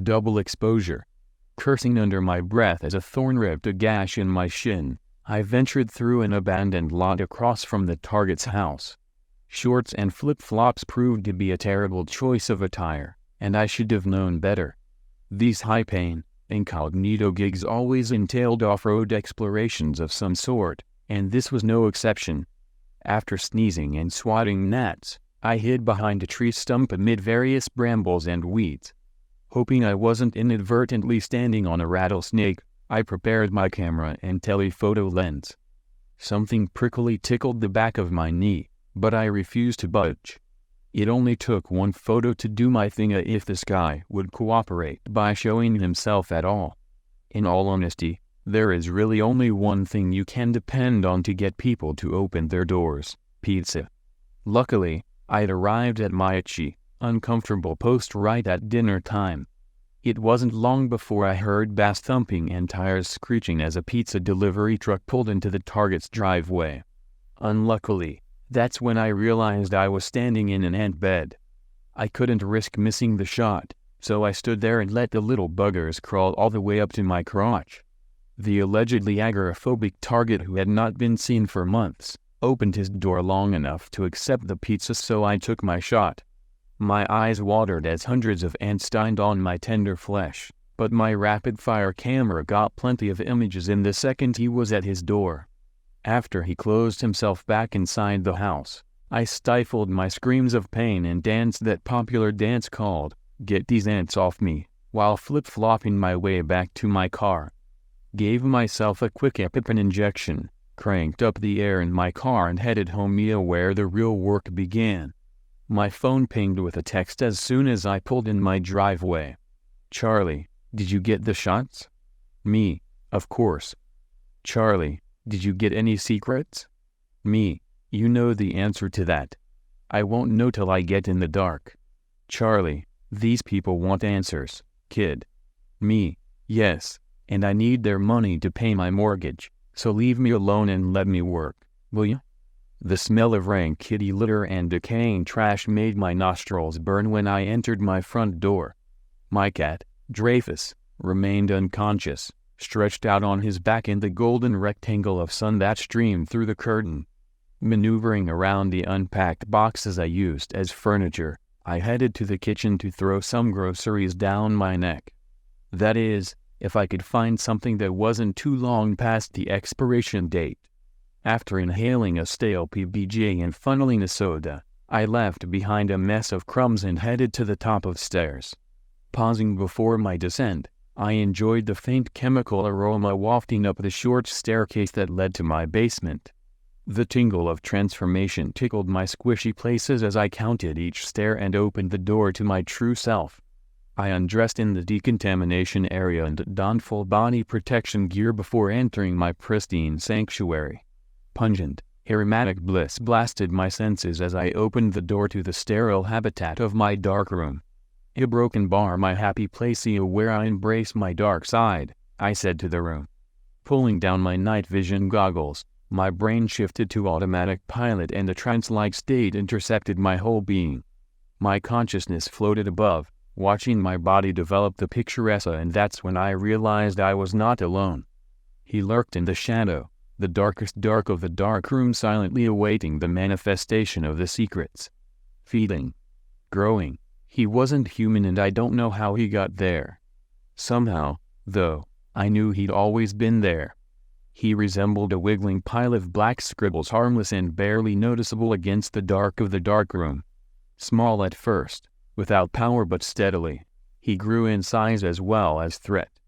Double exposure. Cursing under my breath as a thorn ripped a gash in my shin, I ventured through an abandoned lot across from the target's house. Shorts and flip-flops proved to be a terrible choice of attire, and I should have known better. These high-paying, incognito gigs always entailed off-road explorations of some sort, and this was no exception. After sneezing and swatting gnats, I hid behind a tree stump amid various brambles and weeds. Hoping I wasn't inadvertently standing on a rattlesnake, I prepared my camera and telephoto lens. Something prickly tickled the back of my knee, but I refused to budge. It only took one photo to do my thing if this guy would cooperate by showing himself at all. In all honesty, there is really only one thing you can depend on to get people to open their doors: pizza. Luckily, I'd arrived at my itchy, uncomfortable post right at dinner time. It wasn't long before I heard bass thumping and tires screeching as a pizza delivery truck pulled into the target's driveway. Unluckily, that's when I realized I was standing in an ant bed. I couldn't risk missing the shot, so I stood there and let the little buggers crawl all the way up to my crotch. The allegedly agoraphobic target, who had not been seen for months, opened his door long enough to accept the pizza, so I took my shot. My eyes watered as hundreds of ants dined on my tender flesh, but my rapid-fire camera got plenty of images in the second he was at his door. After he closed himself back inside the house, I stifled my screams of pain and danced that popular dance called "Get These Ants Off Me," while flip-flopping my way back to my car. Gave myself a quick EpiPen injection, cranked up the air in my car and headed home, where the real work began. My phone pinged with a text as soon as I pulled in my driveway. "Charlie, did you get the shots?" Me: "Of course." "Charlie, did you get any secrets?" Me: "You know the answer to that." "I won't know till I get in the dark." "Charlie, these people want answers, kid." Me: "Yes, and I need their money to pay my mortgage, so leave me alone and let me work, will you?" The smell of rank kitty litter and decaying trash made my nostrils burn when I entered my front door. My cat, Dreyfus, remained unconscious, stretched out on his back in the golden rectangle of sun that streamed through the curtain. Maneuvering around the unpacked boxes I used as furniture, I headed to the kitchen to throw some groceries down my neck. That is, if I could find something that wasn't too long past the expiration date. After inhaling a stale PBJ and funneling a soda, I left behind a mess of crumbs and headed to the top of stairs. Pausing before my descent, I enjoyed the faint chemical aroma wafting up the short staircase that led to my basement. The tingle of transformation tickled my squishy places as I counted each stair and opened the door to my true self. I undressed in the decontamination area and donned full body protection gear before entering my pristine sanctuary. Pungent, aromatic bliss blasted my senses as I opened the door to the sterile habitat of my darkroom. "A broken bar, my happy place, where I embrace my dark side," I said to the room. Pulling down my night vision goggles, my brain shifted to automatic pilot and a trance-like state intercepted my whole being. My consciousness floated above, watching my body develop the picturesque, and that's when I realized I was not alone. He lurked in the shadow, the darkest dark of the dark room, silently awaiting the manifestation of the secrets. Feeding. Growing. He wasn't human, and I don't know how he got there. Somehow, though, I knew he'd always been there. He resembled a wiggling pile of black scribbles, harmless and barely noticeable against the dark of the darkroom. Small at first, without power, but steadily, he grew in size as well as threat.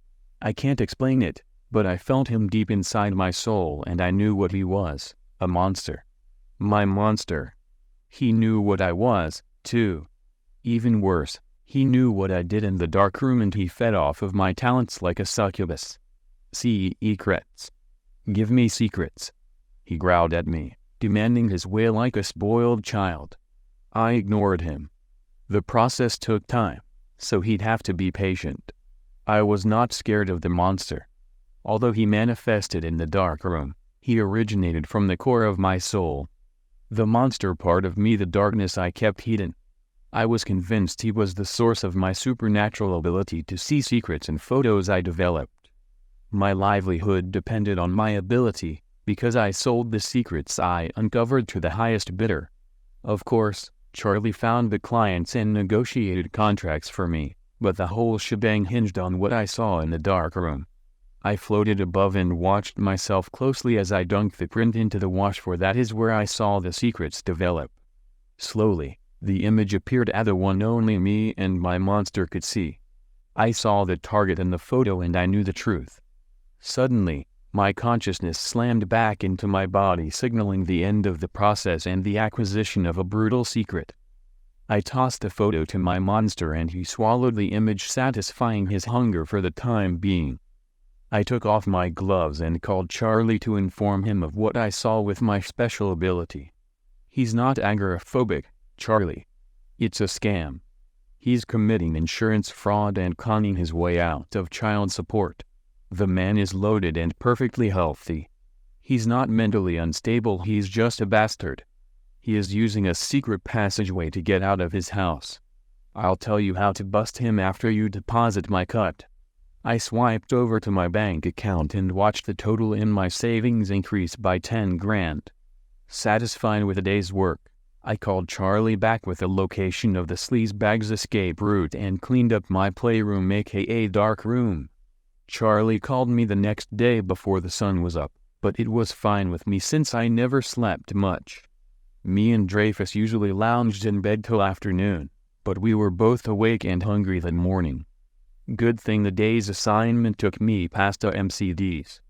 I can't explain it, but I felt him deep inside my soul, and I knew what he was: a monster. My monster. He knew what I was, too. Even worse, he knew what I did in the darkroom, and he fed off of my talents like a succubus. Secrets. "Give me secrets," he growled at me, demanding his way like a spoiled child. I ignored him. The process took time, so he'd have to be patient. I was not scared of the monster. Although he manifested in the darkroom, he originated from the core of my soul. The monster part of me, the darkness I kept hidden. I was convinced he was the source of my supernatural ability to see secrets in photos I developed. My livelihood depended on my ability, because I sold the secrets I uncovered to the highest bidder. Of course, Charlie found the clients and negotiated contracts for me, but the whole shebang hinged on what I saw in the dark room. I floated above and watched myself closely as I dunked the print into the wash, for that is where I saw the secrets develop. Slowly, the image appeared as the one only me and my monster could see. I saw the target in the photo and I knew the truth. Suddenly, my consciousness slammed back into my body, signaling the end of the process and the acquisition of a brutal secret. I tossed the photo to my monster and he swallowed the image, satisfying his hunger for the time being. I took off my gloves and called Charlie to inform him of what I saw with my special ability. He's not agoraphobic, Charlie. It's a scam. He's committing insurance fraud and conning his way out of child support. The man is loaded and perfectly healthy. He's not mentally unstable, he's just a bastard. He is using a secret passageway to get out of his house. I'll tell you how to bust him after you deposit my cut. I swiped over to my bank account and watched the total in my savings increase by 10 grand. Satisfied with a day's work, I called Charlie back with the location of the sleazebag's escape route and cleaned up my playroom, aka dark room. Charlie called me the next day before the sun was up, but it was fine with me since I never slept much. Me and Dreyfus usually lounged in bed till afternoon, but we were both awake and hungry that morning. Good thing the day's assignment took me past the MCDs.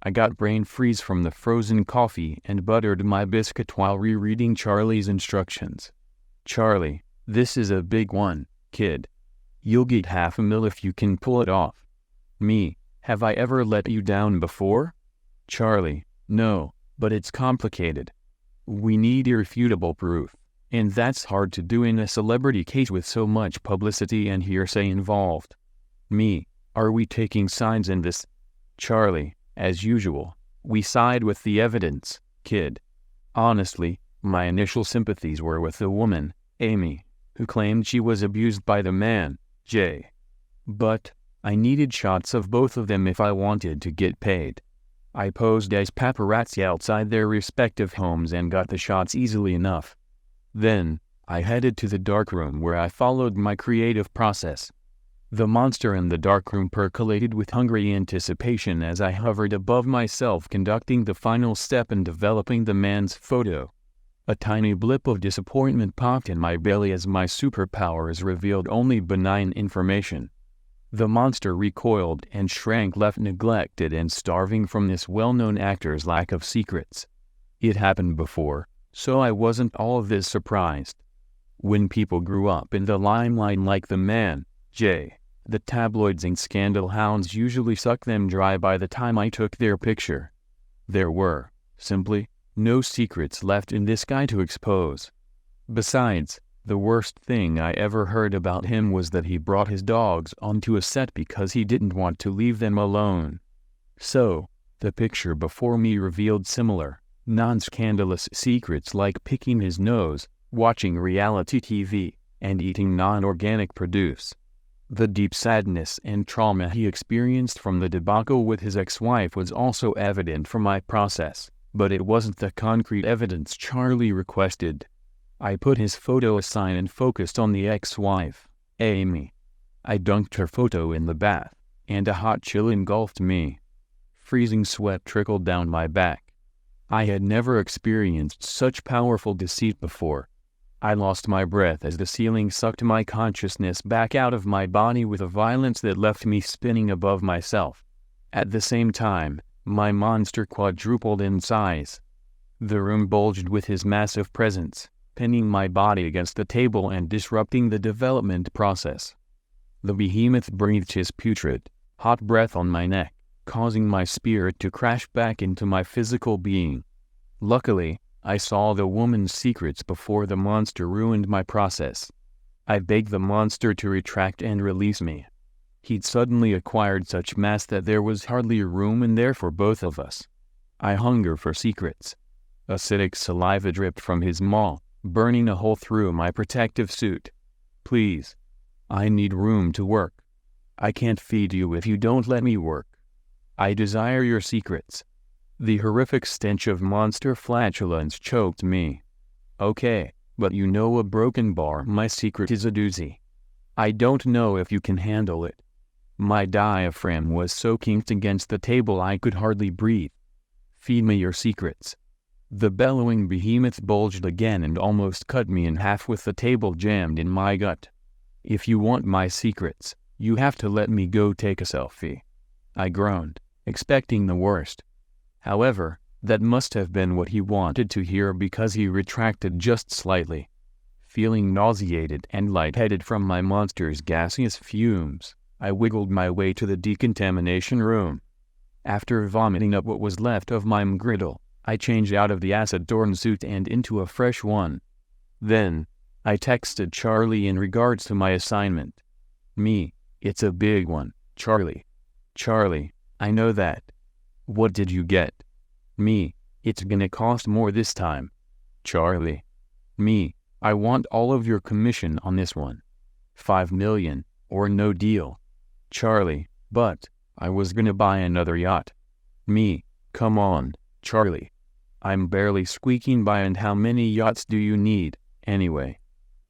I got brain freeze from the frozen coffee and buttered my biscuit while rereading Charlie's instructions. Charlie, this is a big one, kid. You'll get $500,000 if you can pull it off. Me, have I ever let you down before? Charlie, no, but it's complicated. We need irrefutable proof, and that's hard to do in a celebrity case with so much publicity and hearsay involved. Me, are we taking sides in this? Charlie, as usual, we side with the evidence, kid. Honestly, my initial sympathies were with the woman, Amy, who claimed she was abused by the man, Jay. But I needed shots of both of them if I wanted to get paid. I posed as paparazzi outside their respective homes and got the shots easily enough. Then, I headed to the darkroom where I followed my creative process. The monster in the darkroom percolated with hungry anticipation as I hovered above myself, conducting the final step in developing the man's photo. A tiny blip of disappointment popped in my belly as my superpowers revealed only benign information. The monster recoiled and shrank, left neglected and starving from this well-known actor's lack of secrets. It happened before, so I wasn't all this surprised. When people grew up in the limelight like the man, Jay, the tabloids and scandal hounds usually suck them dry by the time I took their picture. There were, simply, no secrets left in this guy to expose. Besides, the worst thing I ever heard about him was that he brought his dogs onto a set because he didn't want to leave them alone. So, the picture before me revealed similar, non-scandalous secrets like picking his nose, watching reality TV, and eating non-organic produce. The deep sadness and trauma he experienced from the debacle with his ex-wife was also evident from my process, but it wasn't the concrete evidence Charlie requested. I put his photo aside and focused on the ex-wife, Amy. I dunked her photo in the bath, and a hot chill engulfed me. Freezing sweat trickled down my back. I had never experienced such powerful deceit before. I lost my breath as the ceiling sucked my consciousness back out of my body with a violence that left me spinning above myself. At the same time, my monster quadrupled in size. The room bulged with his massive presence, pinning my body against the table and disrupting the development process. The behemoth breathed his putrid, hot breath on my neck, causing my spirit to crash back into my physical being. Luckily, I saw the woman's secrets before the monster ruined my process. I begged the monster to retract and release me. He'd suddenly acquired such mass that there was hardly room in there for both of us. I hunger for secrets. Acidic saliva dripped from his maw, burning a hole through my protective suit. Please. I need room to work. I can't feed you if you don't let me work. I desire your secrets. The horrific stench of monster flatulence choked me. Okay, but you know a broken bar, my secret is a doozy. I don't know if you can handle it. My diaphragm was so kinked against the table I could hardly breathe. Feed me your secrets. The bellowing behemoth bulged again and almost cut me in half with the table jammed in my gut. If you want my secrets, you have to let me go take a selfie. I groaned, expecting the worst. However, that must have been what he wanted to hear because he retracted just slightly. Feeling nauseated and lightheaded from my monster's gaseous fumes, I wiggled my way to the decontamination room. After vomiting up what was left of my mgriddle, I changed out of the acid-torn suit and into a fresh one. Then, I texted Charlie in regards to my assignment. Me, it's a big one, Charlie. Charlie, I know that. What did you get? Me, it's gonna cost more this time. Charlie. Me, I want all of your commission on this one. 5 million, or no deal. Charlie, but, I was gonna buy another yacht. Me, come on, Charlie. I'm barely squeaking by, and how many yachts do you need, anyway?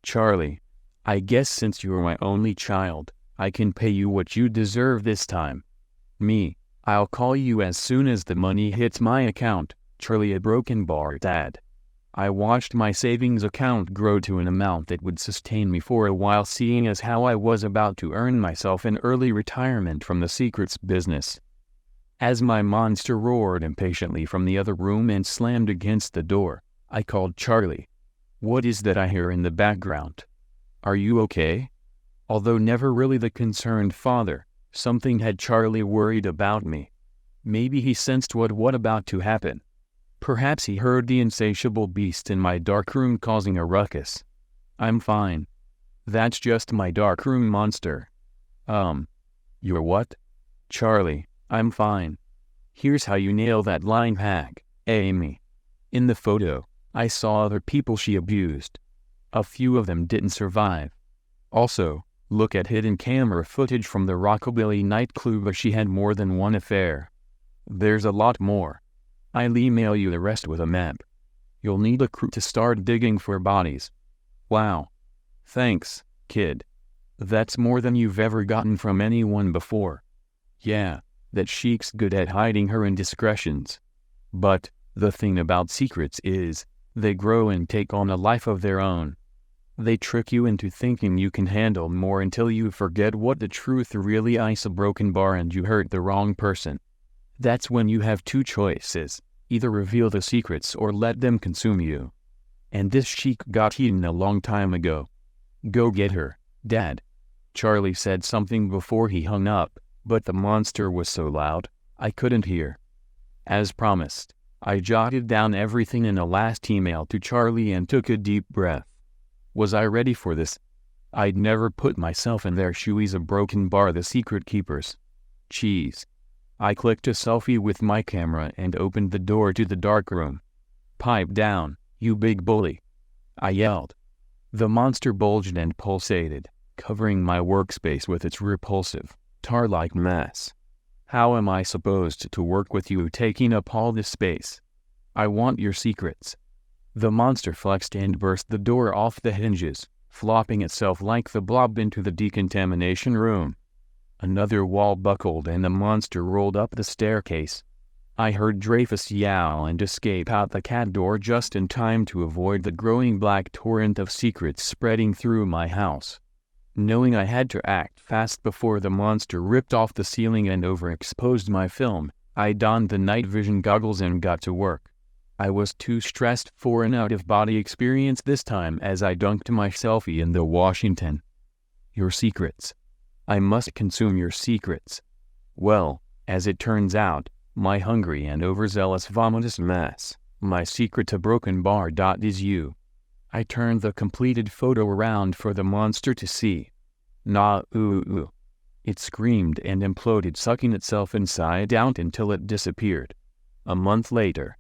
Charlie, I guess since you're my only child, I can pay you what you deserve this time. Me, I'll call you as soon as the money hits my account, Charlie, a broken bar dad. I watched my savings account grow to an amount that would sustain me for a while, seeing as how I was about to earn myself an early retirement from the secrets business. As my monster roared impatiently from the other room and slammed against the door, I called Charlie. What is that I hear in the background? Are you okay? Although never really the concerned father, something had Charlie worried about me. Maybe he sensed what about to happen. Perhaps he heard the insatiable beast in my darkroom causing a ruckus. I'm fine. That's just my darkroom monster. You're what? Charlie, I'm fine. Here's how you nail that line hack, Amy. In the photo, I saw other people she abused. A few of them didn't survive. Also, look at hidden camera footage from the Rockabilly nightclub where she had more than one affair. There's a lot more. I'll email you the rest with a map. You'll need a crew to start digging for bodies. Wow. Thanks, kid. That's more than you've ever gotten from anyone before. Yeah, that sheik's good at hiding her indiscretions. But, the thing about secrets is, they grow and take on a life of their own. They trick you into thinking you can handle more until you forget what the truth really is, a broken bar and you hurt the wrong person. That's when you have two choices, either reveal the secrets or let them consume you. And this sheik got eaten a long time ago. Go get her, Dad. Charlie said something before he hung up, but the monster was so loud, I couldn't hear. As promised, I jotted down everything in a last email to Charlie and took a deep breath. Was I ready for this? I'd never put myself in their shoes, a broken bar, the secret keepers. Cheese. I clicked a selfie with my camera and opened the door to the darkroom. Pipe down, you big bully. I yelled. The monster bulged and pulsated, covering my workspace with its repulsive, tar-like mass. How am I supposed to work with you taking up all this space? I want your secrets. The monster flexed and burst the door off the hinges, flopping itself like the blob into the decontamination room. Another wall buckled and the monster rolled up the staircase. I heard Dreyfus yowl and escape out the cat door just in time to avoid the growing black torrent of secrets spreading through my house. Knowing I had to act fast before the monster ripped off the ceiling and overexposed my film, I donned the night vision goggles and got to work. I was too stressed for an out-of-body experience this time as I dunked my selfie in the Washington. Your secrets. I must consume your secrets. Well, as it turns out, my hungry and overzealous vomitous mass, my secret to broken bar. Is you. I turned the completed photo around for the monster to see. Nah, ooh. It screamed and imploded, sucking itself inside out until it disappeared. A month later.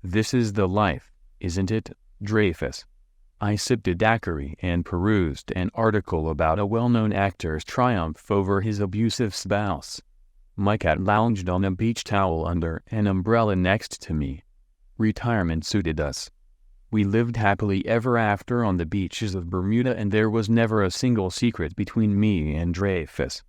This is the life, isn't it, Dreyfus? I sipped a daiquiri and perused an article about a well-known actor's triumph over his abusive spouse. My cat lounged on a beach towel under an umbrella next to me. Retirement suited us. We lived happily ever after on the beaches of Bermuda, and there was never a single secret between me and Dreyfus.